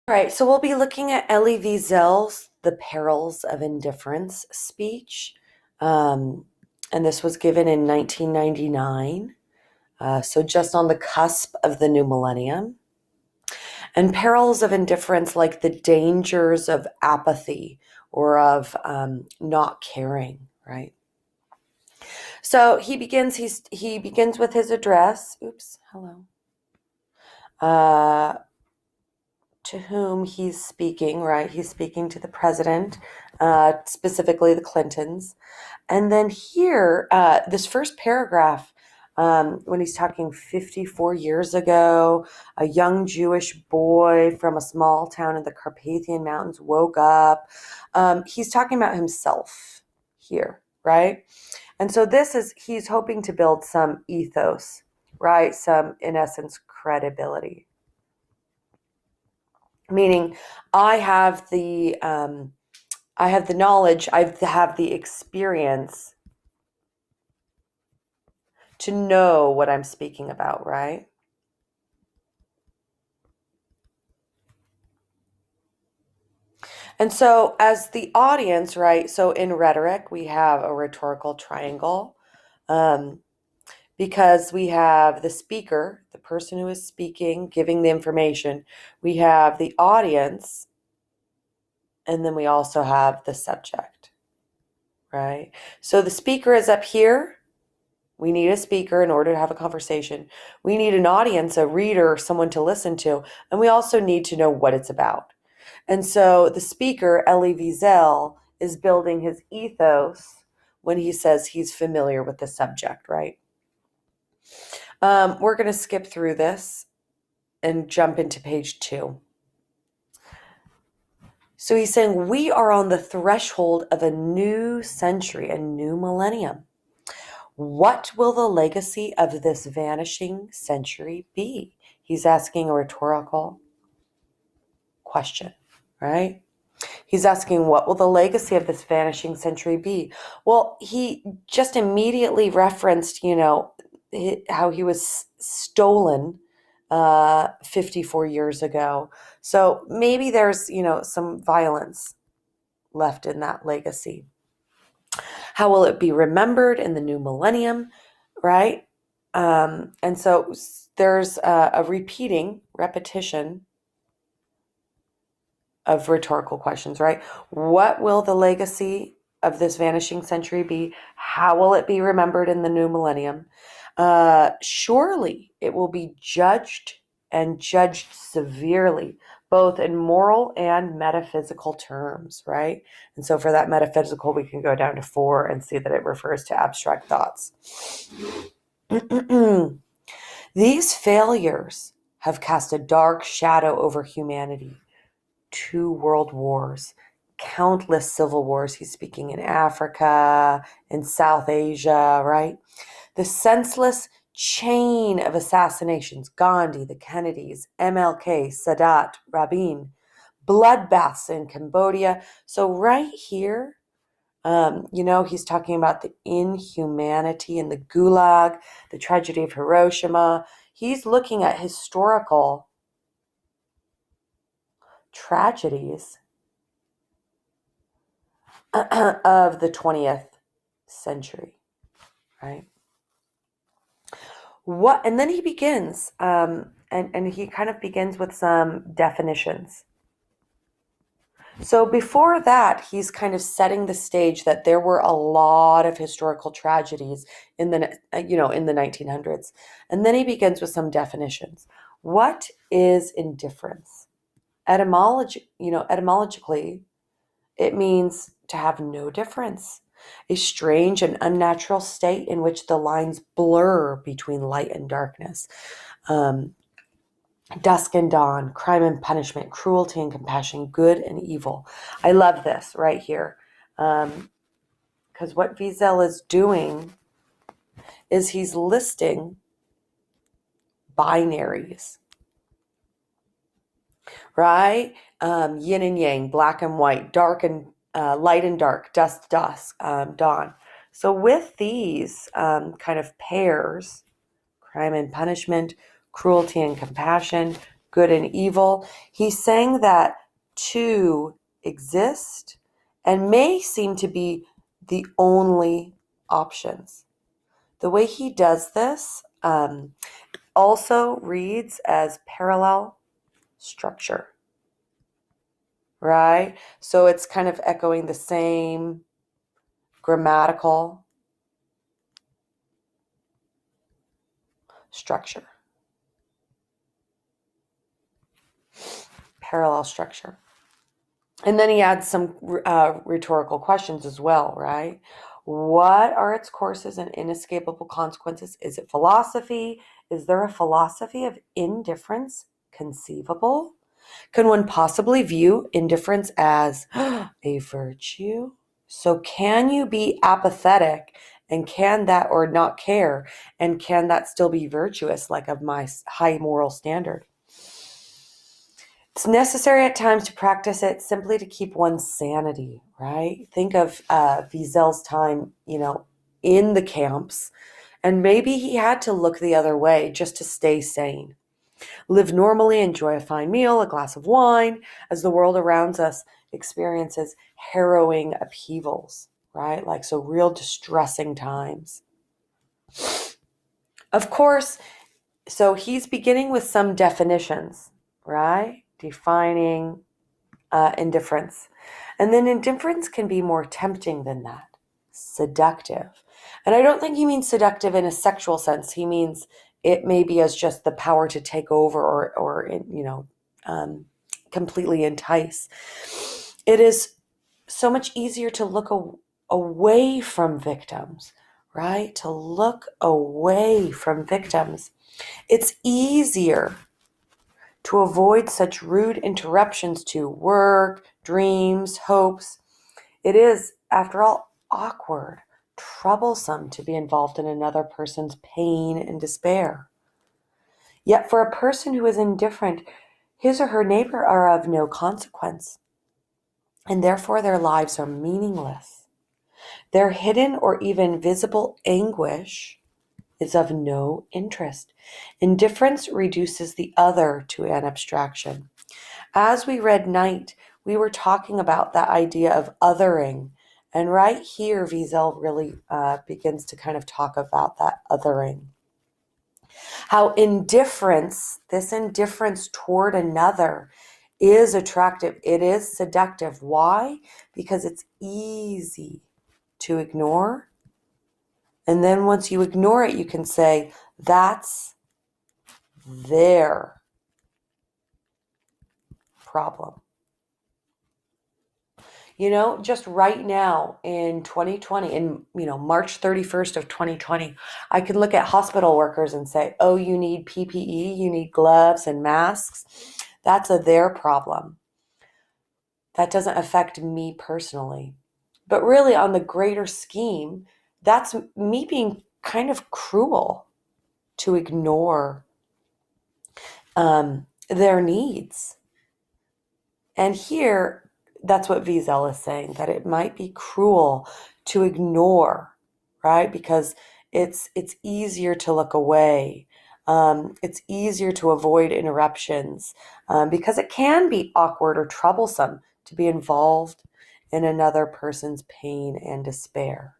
All right, so we'll be looking at Elie Wiesel's The Perils of Indifference speech. Um, and this was given in 1999, so just on the cusp of the new millennium. And perils of indifference, like the dangers of apathy or of not caring, right? So he begins with his address. Oops, hello. To whom he's speaking, right? He's speaking to the president, specifically the Clintons. And then here, this first paragraph, when he's talking 54 years ago, a young Jewish boy from a small town in the Carpathian Mountains woke up. He's talking about himself here, right? And so he's hoping to build some ethos, right? Some, in essence, credibility. Meaning, I have the knowledge, I have the experience to know what I'm speaking about, right? And so, as the audience, right? So, in rhetoric, we have a rhetorical triangle, um, because we have the speaker, the person who is speaking, giving the information. We have the audience, and then we also have the subject, right? So, the speaker is up here. We need a speaker in order to have a conversation. We need an audience, a reader, someone to listen to, and we also need to know what it's about. And so the speaker, Elie Wiesel, is building his ethos when he says he's familiar with the subject, right? We're going to skip through this and jump into page 2. So he's saying, we are on the threshold of a new century, a new millennium. What will the legacy of this vanishing century be? He's asking a rhetorical question, right? He's asking, what will the legacy of this vanishing century be? Well, he just immediately referenced, how he was stolen 54 years ago. So maybe there's, some violence left in that legacy. How will it be remembered in the new millennium, right? And so there's a repetition of rhetorical questions, right? What will the legacy of this vanishing century be? How will it be remembered in the new millennium? Surely it will be judged and judged severely, both in moral and metaphysical terms, right? And so for that metaphysical, we can go down to 4 and see that it refers to abstract thoughts. These failures have cast a dark shadow over humanity. 2 world wars, countless civil wars. He's speaking in Africa, in South Asia, right? The senseless chain of assassinations, Gandhi, the Kennedys, MLK, Sadat, Rabin, bloodbaths in Cambodia. So right here, he's talking about the inhumanity in the Gulag, the tragedy of Hiroshima. He's looking at historical tragedies of the 20th century, right? And then he begins, and he kind of begins with some definitions. So before that, he's kind of setting the stage that there were a lot of historical tragedies in the 1900s. And then he begins with some definitions. What is indifference? Etymologically, it means to have no difference, a strange and unnatural state in which the lines blur between light and darkness. Dusk and dawn, crime and punishment, cruelty and compassion, good and evil. I love this right here. Because what Wiesel is doing is he's listing binaries, right? Yin and yang, black and white, dark and light and dark, dusk, dawn. So with these kind of pairs, crime and punishment, cruelty and compassion, good and evil. He's saying that two exist and may seem to be the only options. The way he does this also reads as parallel structure, right? So it's kind of echoing the same grammatical structure. Parallel structure. And then he adds some rhetorical questions as well, right? What are its courses and inescapable consequences? Is it philosophy? Is there a philosophy of indifference conceivable? Can one possibly view indifference as a virtue? So can you be apathetic and can that, or not care, and can that still be virtuous, like of my high moral standard? It's necessary at times to practice it simply to keep one's sanity, right? Think of Wiesel's time, in the camps, and maybe he had to look the other way just to stay sane. Live normally, enjoy a fine meal, a glass of wine, as the world around us experiences harrowing upheavals, right? Like, so real distressing times. Of course, so he's beginning with some definitions, right? Defining indifference. And then indifference can be more tempting than that, seductive. And I don't think he means seductive in a sexual sense. He means it may be as just the power to take over or completely entice. It is so much easier to look away from victims, right? To look away from victims. It's easier to avoid such rude interruptions to work, dreams, hopes. It is, after all, awkward, troublesome to be involved in another person's pain and despair. Yet for a person who is indifferent, his or her neighbor are of no consequence, and therefore their lives are meaningless. Their hidden or even visible anguish is of no interest. Indifference reduces the other to an abstraction. As we read Night, we were talking about that idea of othering. And right here, Wiesel really begins to kind of talk about that othering. How indifference, this indifference toward another, is attractive. It is seductive. Why? Because it's easy to ignore. And then once you ignore it, you can say, that's their problem. Just right now in 2020, in March 31st of 2020, I could look at hospital workers and say, oh, you need PPE, you need gloves and masks. That's their problem. That doesn't affect me personally. But really, on the greater scheme, that's me being kind of cruel to ignore their needs. And here, that's what Wiesel is saying, that it might be cruel to ignore, right? Because it's easier to look away. It's easier to avoid interruptions because it can be awkward or troublesome to be involved in another person's pain and despair.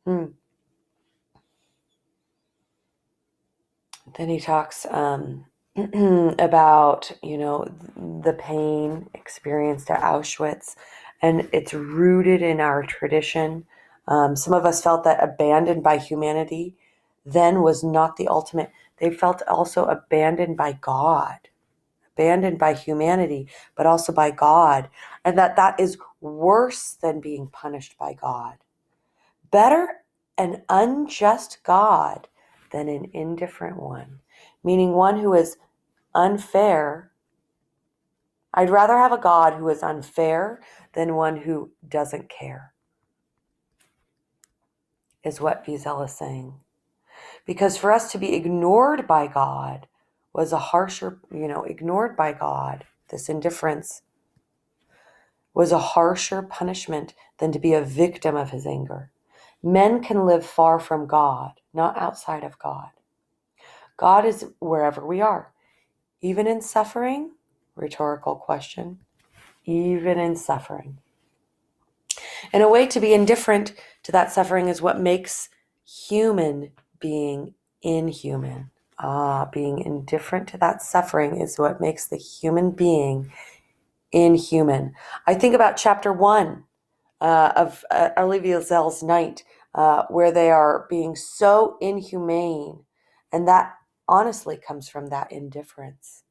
Then he talks about, the pain experienced at Auschwitz, and it's rooted in our tradition. Some of us felt that abandoned by humanity then was not the ultimate. They felt also abandoned by God, abandoned by humanity, but also by God, and that is worse than being punished by God. Better an unjust God than an indifferent one, meaning one who is unfair. I'd rather have a God who is unfair than one who doesn't care, is what Wiesel is saying. Because for us to be ignored by God was a harsher, ignored by God, this indifference was a harsher punishment than to be a victim of his anger. Men can live far from God, not outside of God. God is wherever we are. Even in suffering? Rhetorical question. Even in suffering. And a way to be indifferent to that suffering is what makes human being inhuman. Being indifferent to that suffering is what makes the human being inhuman. I think about chapter 1 of Elie Wiesel's Night, where they are being so inhumane, and that honestly comes from that indifference.